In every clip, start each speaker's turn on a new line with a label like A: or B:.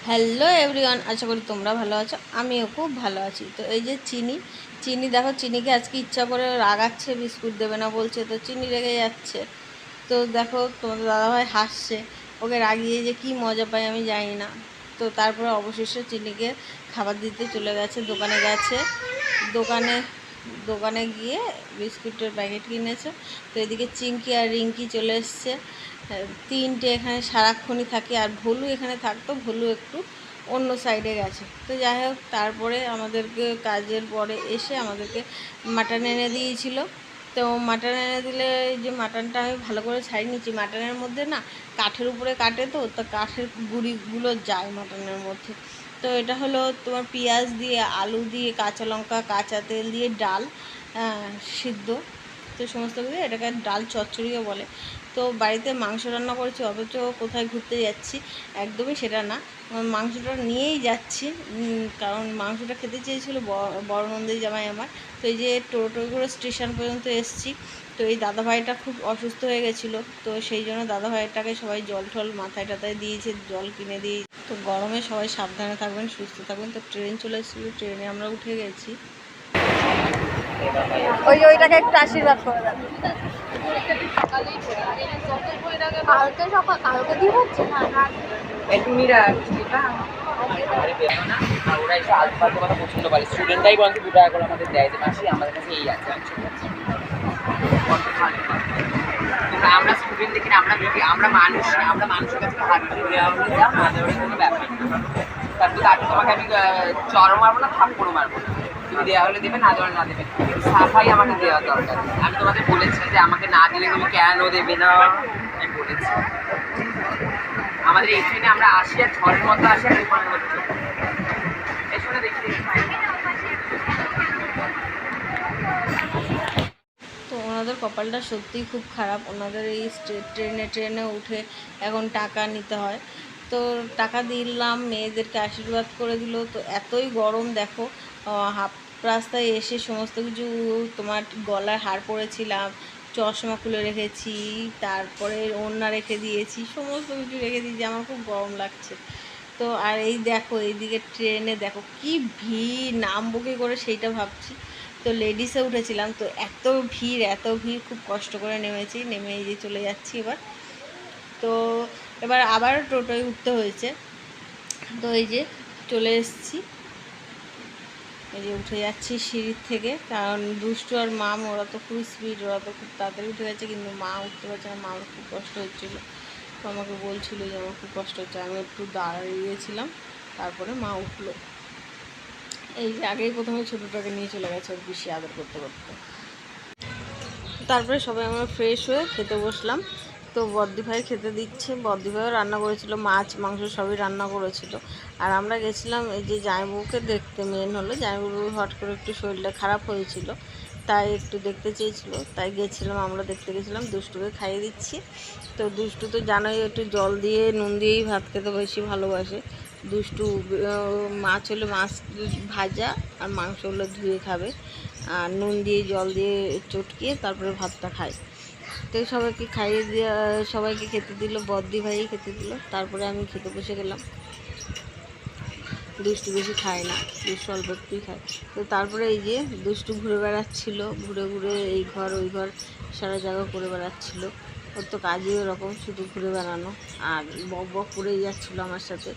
A: Hello everyone, আশা করি তোমরা ভালো আছো। আমিও খুব ভালো আছি। তো এই যে চিনি দেখো, চিনিকে আজকে ইচ্ছা করে রাগাচ্ছে, বিস্কুট দেবে না বলছে, তো চিনি রেগে যাচ্ছে। তো দেখো তোমাদের দাদাভাই হাসছে, ওকে রাগিয়ে যে কি মজা পায় আমি জানি না। তো তারপরে অবশেষে চিনিকে খাবার দিতে চলে গেছে, দোকানে দোকানে গিয়ে বিস্কুটের প্যাকেট কিনেছে। তো এদিকে চিঙ্কি আর রিঙ্কি চলে এসছে, তিনটে এখানে সারাক্ষণই থাকে। আর ভলু এখানে থাকতো, ভলু একটু অন্য সাইডে গেছে। তো যাই হোক, তারপরে আমাদেরকে কাজের পরে এসে আমাদেরকে মাটন এনে দিয়েছিল। তো মাটন এনে দিলে যে মাটনটা আমি ভালো করে ছাড়িয়ে নিচ্ছি। মাটনের মধ্যে না কাঠের উপরে কাটে, তো কাঠের গুঁড়িগুলো যায় মাটনের মধ্যে। তো এটা হলো তোমার পেঁয়াজ দিয়ে, আলু দিয়ে, কাঁচা লঙ্কা, কাঁচা তেল দিয়ে ডাল সিদ্ধ, তো সমস্ত কিছু, এটাকে ডাল চচ্চড়িও বলে। তো বাড়িতে মাংস রান্না করেছি, অথচ কোথায় ঘুরতে যাচ্ছি একদমই সেটা না, মাংসটা নিয়েই যাচ্ছি। কারণ মাংসটা খেতে চেয়েছিলো বড় নন্দিনী জামাই আমার। তো এই যে টোটো করে স্টেশন পর্যন্ত এসেছি। তো এই দাদাভাইটা খুব অসুস্থ হয়ে গেছিলো, তো সেই জন্য দাদাভাইটাকে সবাই জল টল মাথায় টাথায় দিয়েছে, জল কিনে দিয়ে। তো গরমে সবাই সাবধানে থাকবেন, সুস্থ থাকবেন। তো ট্রেন চলে এসেছিলো, ট্রেনে আমরা উঠে গেছি। ওইটাকে একটু আশীর্বাদ করে দেন।
B: পছন্দ করে স্টুডেন্টরাই বলতে 2 টাকা করে আমাদের দেয় যে মাসি আমাদের কাছে এই আছে। আমরা স্টুডেন্ট দেখি আমরা মানুষের কাছে হাত ধরে দেওয়া হলে যা না দেওয়ার কোনো ব্যাপার না। তারপর তাকে তোমাকে আমি চড়ও মারবো না, থাপ্পড়ও মারবো না। তুমি দেওয়া হলে দেবে, না দেওয়া না দেবে, সাফাই আমাকে দেওয়া দরকার। আমি তোমাদের বলেছি যে আমাকে না দিলে তুমি কেন দেবে না, আমি বলেছি। আমাদের এই ট্রেনে আমরা আসি আর ঝড়ের মতো আসি আর বিমান হচ্ছে এসে দেখি।
A: তো ওনাদের কপালটা সত্যিই খুব খারাপ। ওনাদের এই ট্রেনে উঠে এখন টাকা নিতে হয়। তো টাকা দিলাম, মেয়েদেরকে আশীর্বাদ করে দিল। তো এতই গরম দেখো, হাফ রাস্তায় এসে সমস্ত কিছু, তোমার গলার হার পরেছিলাম, চশমা খুলে রেখেছি, তারপরে ওড়না রেখে দিয়েছি, সমস্ত কিছু রেখে দিয়েছি, আমার খুব গরম লাগছে। তো আর এই দেখো এইদিকে ট্রেনে দেখো কি ভিড়, নামবো কী করে সেইটা ভাবছি। তো লেডিসে উঠেছিলাম, তো এত ভিড়, খুব কষ্ট করে নেমেছি, নেমে এই যে চলে যাচ্ছি এবার। তো এবার আবার টোটোয় উঠতে হয়েছে। তো এই যে চলে এসেছি, এই যে উঠে যাচ্ছি সিঁড়ির থেকে। কারণ দুষ্টু আর মাম ওরা তো খুব স্পিড, ওরা তো খুব তাড়াতাড়ি উঠে গেছে, কিন্তু মা উঠতে পারছে না, মার খুব কষ্ট হচ্ছিলো। তো আমাকে বলছিলো যে আমার খুব কষ্ট হচ্ছে, আমি একটু দাঁড়িয়েছিলাম, তারপরে মা উঠলো। এই যে আগেই প্রথমে ছোটোটাকে নিয়ে চলে গেছে ওর পিসি আদর করতে করতে। তারপরে সবাই আমরা ফ্রেশ হয়ে খেতে বসলাম। তো বদ্দি ভাই খেতে দিচ্ছে, বদ্দি ভাইও রান্না করেছিল, মাছ মাংস সবই রান্না করেছিল। আর আমরা গেছিলাম এই যে জামাইবাবুকে দেখতে। মেন হলো জামাইবাবু হট করে একটু শরীরটা খারাপ হয়েছিল, তাই একটু দেখতে চেয়েছিল, তাই গেছিলাম, আমরা দেখতে গেছিলাম। দুষ্টুকে খাইয়ে দিচ্ছি। তো দুষ্টু তো জানোই একটু জল দিয়ে নুন দিয়েই ভাত খেতে বেশি ভালোবাসে। দুষ্টু মাছ হলে মাছ ভাজা, আর মাংস হলে ধুয়ে খাবে, আর নুন দিয়ে জল দিয়ে চটকিয়ে তারপরে ভাতটা খায়। তো সবাইকে খাইয়ে দিয়ে সবাইকে খেতে দিল, বদ্দি ভাই খেতে দিল, তারপরে আমি খেতে বসে গেলাম। দুষ্টু বেশি খায় না, দুষ্টু অল্প একটুই খায়। তো তারপরে এই যে দুষ্টু ঘুরে বেড়াচ্ছিল, ঘুরে ঘুরে এই ঘর ওই ঘর সারা জায়গা করে বেড়াচ্ছিল। ওর তো কাজই ওরকম, শুধু ঘুরে বেড়ানো, আর বক বক করেই যাচ্ছিলো আমার সাথে।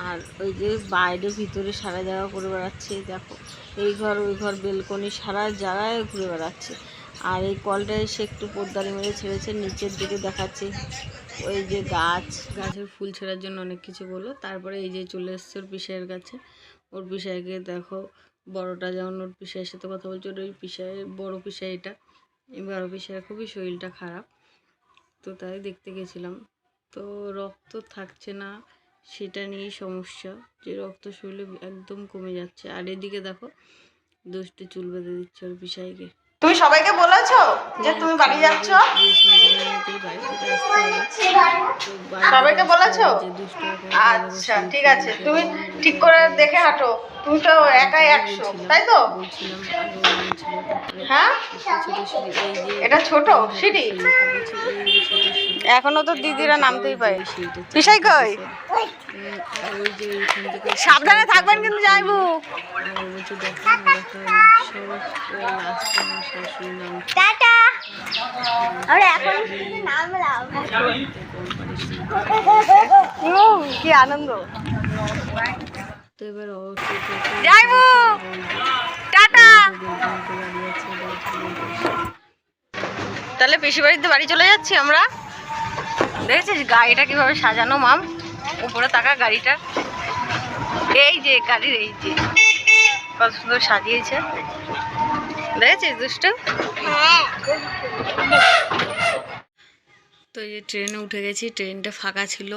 A: আর ওই যে বাইরে ভিতরে সারা জায়গা করে বেড়াচ্ছে, দেখো এই ঘর ওই ঘর বেলকনি সারা জায়গায় ঘুরে বেড়াচ্ছে। আর এই কলটা এসে একটু পদ্মারি মেরে ছেড়েছে, নিচের দিকে দেখাচ্ছে ওই যে গাছের ফুল ছেঁড়ার জন্য অনেক কিছু বললো। তারপরে এই যে চলে এসছে ওর পিসাইয়ের কাছে। ওর পিসাইকে দেখো, বড়টা যেমন ওর পিসাইয়ের সাথে কথা বলছে, ওর ওই পিসাই, বড় পিসাইটা, এই বড় পিসাইয়ের খুবই শরীরটা খারাপ, তো তাই দেখতে গেছিলাম। তো রক্ত থাকছে না, সেটা নিয়েই সমস্যা, যে রক্ত শরীরে একদম কমে যাচ্ছে। আর এদিকে দেখো দুষ্টু চুল বেঁধে দিচ্ছে ওর পিসাইকে।
C: তুমি সবাইকে বলেছো যে তুমি বাড়ি যাচ্ছ? সবাইকে বলেছো? আচ্ছা ঠিক আছে, তুমি ঠিক করে দেখে হাঁটো, তুমি তো একাই 100, তাই তো? হ্যাঁ, এটা ছোট সিঁড়ি,
A: এখনো তো দিদিরা নামতেই পারে। পিসাই কই? আর ওই যে ওইখান থেকে
C: সাবধানে থাকবেন কিন্তু যাইবো।
A: আর বলছে দেখা না দেখা না, সব লাস্টে আমার শাশুড়ি নাম
D: টাটা আমরা এখন নামলাম
C: কি আনন্দ।
A: তো এবার অবশ্যই
C: যাইবো টাটা। তাহলে পিসি বাড়িতে বাড়ি চলে যাচ্ছি আমরা। দেখেছিস গাড়িটা কিভাবে সাজানো মাম, উপরে তাকা গাড়িটা, এই যে গাড়ির এই যে কত সুন্দর সাজিয়েছে, দেখেছিস দুষ্টু।
A: তো এই যে ট্রেনে উঠে গেছি, ট্রেনটা ফাঁকা ছিল,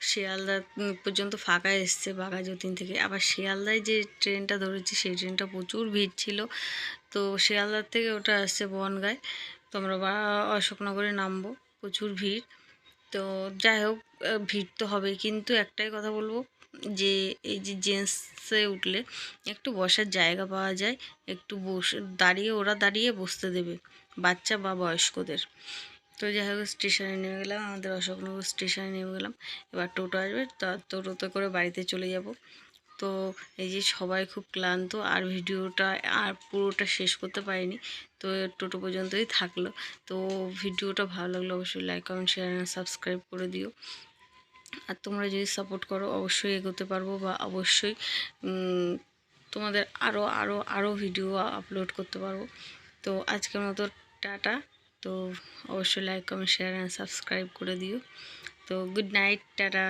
A: শিয়ালদা পর্যন্ত ফাঁকা এসছে বাঘাযতীন থেকে। আবার শিয়ালদায় যে ট্রেনটা ধরেছি সেই ট্রেনটা প্রচুর ভিড় ছিল। তো শিয়ালদার থেকে ওটা আসছে বনগাঁয়, তো আমরা অশোকনগরে নামবো, প্রচুর ভিড়। তো যাই হোক, ভিড় তো হবে, কিন্তু একটাই কথা বলবো যে এই যে জেন্টসে উঠলে একটু বসার জায়গা পাওয়া যায়, একটু বসে দাঁড়িয়ে, ওরা দাঁড়িয়ে বসতে দেবে বাচ্চা বা বয়স্কদের। তো যাই হোক স্টেশনে নেমে গেলাম, আমাদের অশোকনগর স্টেশনে নেমে গেলাম। এবার টোটো আসবে, তা টোটোতে করে বাড়িতে চলে যাব। তো এই যে সবাই খুব ক্লান্ত, আর ভিডিওটা আর পুরোটা শেষ করতে পারিনি, তো টোটো পর্যন্তই থাকলো। তো ভিডিওটা ভালো লাগলো অবশ্যই লাইক কমেন্ট শেয়ার আর সাবস্ক্রাইব করে দিও। আর তোমরা যদি সাপোর্ট করো অবশ্যই এগোতে পারবো, বা অবশ্যই তোমাদের আরও আরও আরও ভিডিও আপলোড করতে পারবো। তো আজকের মতো টাটা। তো অবশ্যই like comment share and subscribe করে দিও। তো গুড নাইট, টাটা।